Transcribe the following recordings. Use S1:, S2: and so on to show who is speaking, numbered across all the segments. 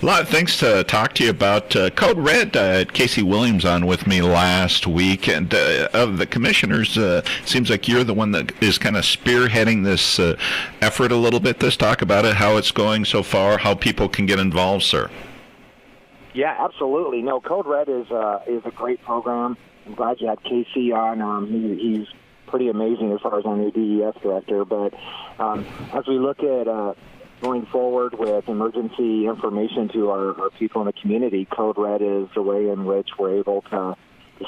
S1: A lot of things to talk to you about. Code Red, Casey Williams on with me last week, and of the commissioners, seems like you're the one that is kind of spearheading this effort a little bit. Let's talk about it, how it's going so far, how people can get involved, sir.
S2: Yeah, absolutely. No, Code Red is a great program. I'm glad you had Casey on. He's pretty amazing as far as our new DES director. But as we look at going forward with emergency information to our people in the community, Code Red is the way in which we're able to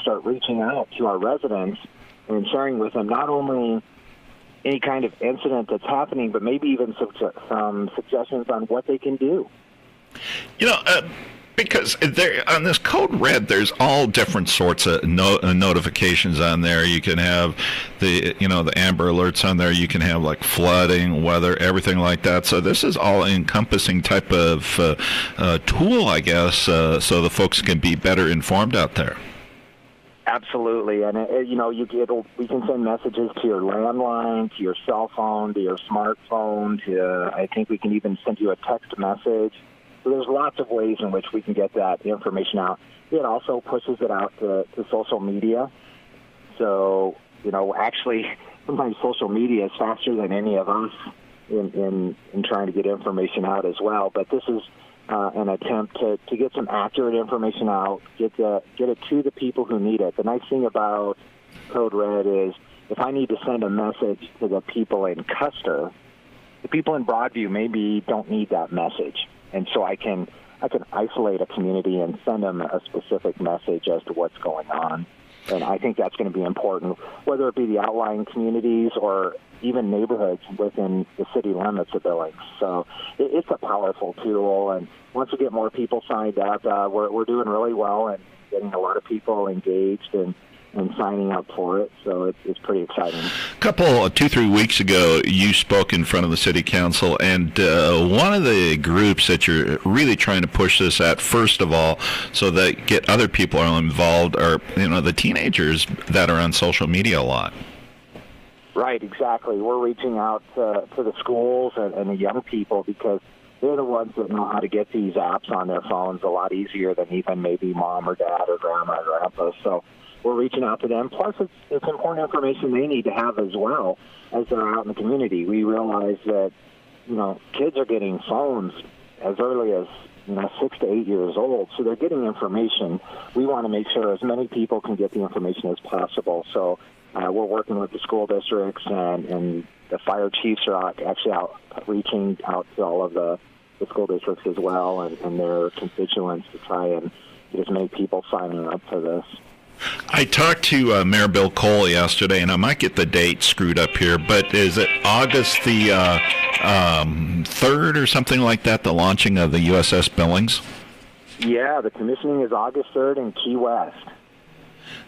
S2: start reaching out to our residents and sharing with them not only any kind of incident that's happening, but maybe even some suggestions on what they can do.
S1: You know, because there, on this Code Red, there's all different sorts of notifications on there. You can have the Amber Alerts on there. You can have like flooding, weather, everything like that. So this is all encompassing type of tool, I guess, so the folks can be better informed out there.
S2: Absolutely, and we can send messages to your landline, to your cell phone, to your smartphone. I think we can even send you a text message. So there's lots of ways in which we can get that information out. It also pushes it out to social media. So, actually, sometimes social media is faster than any of us in trying to get information out as well. But this is an attempt to get some accurate information out, get it to the people who need it. The nice thing about Code Red is if I need to send a message to the people in Custer, the people in Broadview maybe don't need that message. And so I can isolate a community and send them a specific message as to what's going on. And I think that's going to be important, whether it be the outlying communities or even neighborhoods within the city limits of Billings. So it's a powerful tool. And once we get more people signed up, we're doing really well and getting a lot of people engaged and signing up for it, so it's pretty exciting.
S1: A couple, 2-3 weeks ago, you spoke in front of the city council, and one of the groups that you're really trying to push this at, first of all, so that get other people involved, are the teenagers that are on social media a lot.
S2: Right, exactly. We're reaching out to the schools and the young people because they're the ones that know how to get these apps on their phones a lot easier than even maybe mom or dad or grandma or grandpa. So we're reaching out to them. Plus, it's important information they need to have as well as they're out in the community. We realize that, kids are getting phones as early as, 6 to 8 years old, so they're getting information. We want to make sure as many people can get the information as possible. So we're working with the school districts, and the fire chiefs are actually reaching out to all of the school districts as well and their constituents to try and get as many people signing up for this.
S1: I talked to Mayor Bill Cole yesterday, and I might get the date screwed up here, but is it August the 3rd or something like that, the launching of the USS Billings?
S2: Yeah, the commissioning is August 3rd in Key West.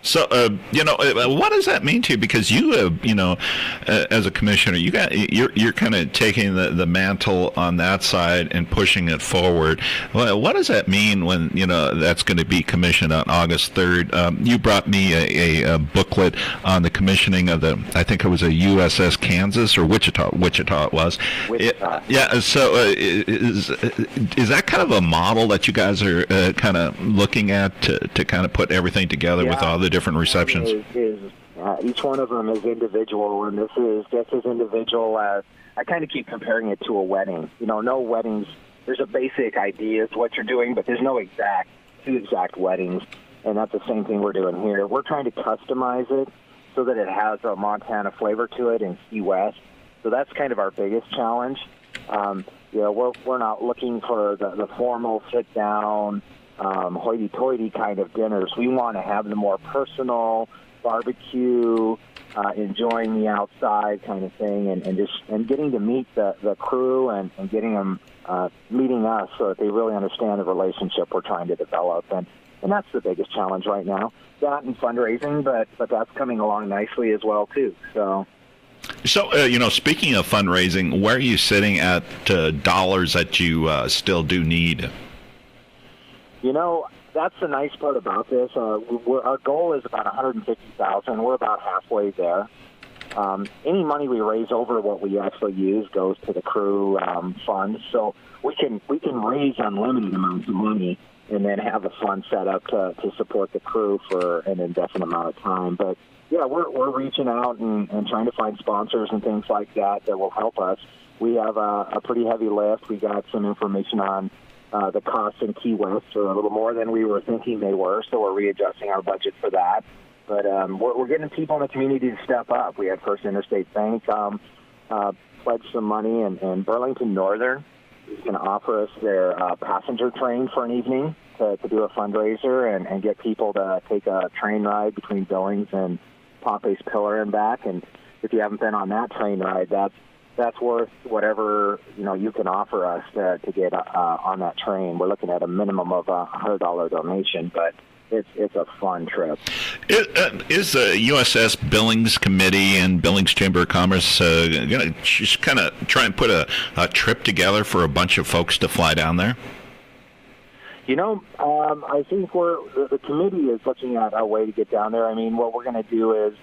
S1: So, what does that mean to you? Because you, as a commissioner, you're kind of taking the mantle on that side and pushing it forward. Well, what does that mean when that's going to be commissioned on August 3rd? You brought me a booklet on the commissioning of I think it was a USS Kansas or Wichita it was.
S2: Wichita.
S1: Yeah. So, is that kind of a model that you guys are kind of looking at to kind of put everything together with all the different receptions?
S2: Each one of them is individual, and this is just as individual as I kind of keep comparing it to a wedding. No weddings. There's a basic idea of what you're doing, but there's no two exact weddings, and that's the same thing we're doing here. We're trying to customize it so that it has a Montana flavor to it in Key West. So that's kind of our biggest challenge. We're not looking for the formal sit-down, hoity-toity kind of dinners. We want to have the more personal barbecue, enjoying the outside kind of thing, and getting to meet the crew and getting them meeting us so that they really understand the relationship we're trying to develop. And that's the biggest challenge right now. That and fundraising, but that's coming along nicely as well too. So,
S1: speaking of fundraising, where are you sitting at dollars that you still do need?
S2: That's the nice part about this. Our goal is about $150,000. We're about halfway there. any money we raise over what we actually use goes to the crew fund. So we can raise unlimited amounts of money and then have a fund set up to support the crew for an indefinite amount of time. But yeah, we're reaching out and trying to find sponsors and things like that will help us. We have a pretty heavy lift. We got some information on the costs in Key West are a little more than we were thinking they were, so we're readjusting our budget for that. But we're getting people in the community to step up. We had First Interstate Bank pledge some money, and Burlington Northern is going to offer us their passenger train for an evening to do a fundraiser and get people to take a train ride between Billings and Pompey's Pillar and back. And if you haven't been on that train ride, that's worth whatever you can offer us to get on that train. We're looking at a minimum of a $100 donation, but it's a fun trip.
S1: Is the USS Billings Committee and Billings Chamber of Commerce going to just kind of try and put a trip together for a bunch of folks to fly down there?
S2: I think the committee is looking at a way to get down there. I mean, what we're going to do is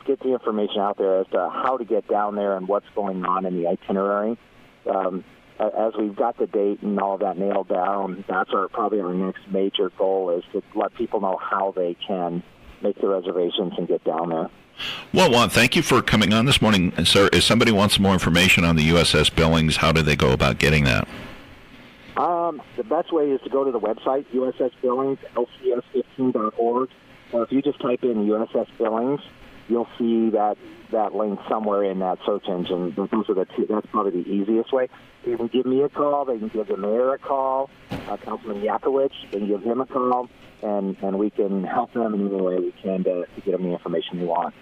S2: get the information out there as to how to get down there and what's going on in the itinerary. As we've got the date and all of that nailed down, that's probably our next major goal is to let people know how they can make the reservations and get down there.
S1: Well, Juan, thank you for coming on this morning. Sir, if somebody wants more information on the USS Billings, how do they go about getting that?
S2: The best way is to go to the website, USS Billings, lcs15.org. Or if you just type in USS Billings, you'll see that link somewhere in that search engine. Those are that's probably the easiest way. They can give me a call. They can give the mayor a call, Councilman Yakowicz. They can give him a call, and we can help them in any way we can to get them the information they want.